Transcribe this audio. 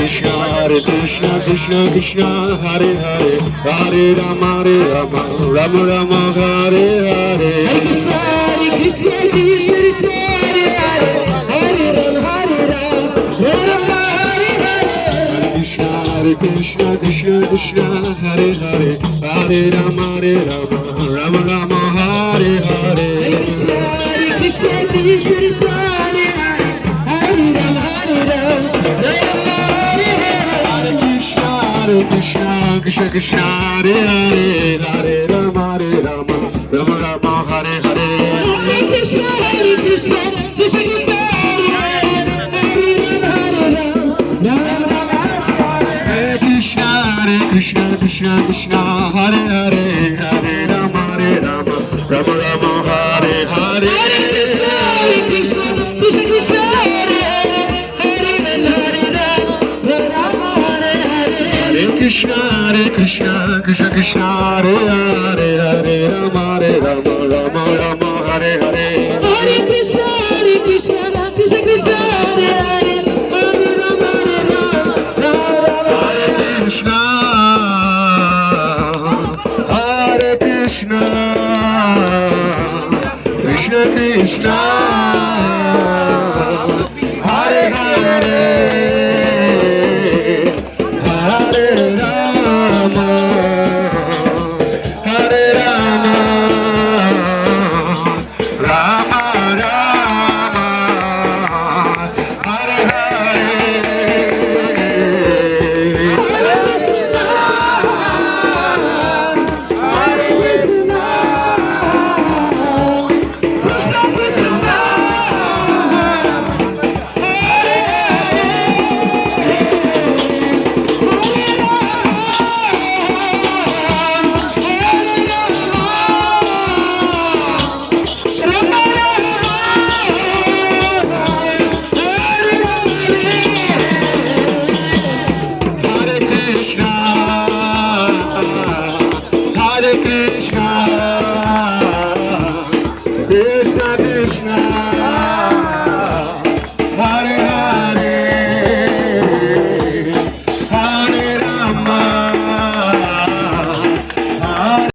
Hare Krishna, Krishna Krishna, Hare Hare, Hare Rama, Rama Rama, Hare Hare. Hare Krishna, Krishna Krishna, Hare Hare, Hare Rama, Rama Hare Hare. Hare Krishna, Krishna Krishna, Hare Hare, Hare Rama, Rama Rama, Hare Hare. Hare Krishna, Krishna Krishna, Hare Hare, Hare Rama, Rama Hare Hare. Hare Krishna, Krishna Krishna, Hare Hare, Hare Rama, Rama Rama, Hare Hare. Hare Krishna, Krishna Krishna, Hare Hare, Hare Rama, Rama Hare Krishna, Krishna Krishna, Hare Hare, Hare Rama, Rama Rama, Hare Hare. Hare Krishna, Krishna Krishna, Hare Hare, Hare Rama, Hare Krishna, Krishna Krishna, Hare Hare, Hare Rama, Rama Rama, Hare Hare. Hare Krishna, Krishna Krishna, Hare Hare, Hare Rama, Krishna, Hare Krishna, Krishna Krishna, Hare Hare, Hare Rama, Hare Rama, Rama Rama, Hare Hare. Hare Krishna, Krishna Krishna,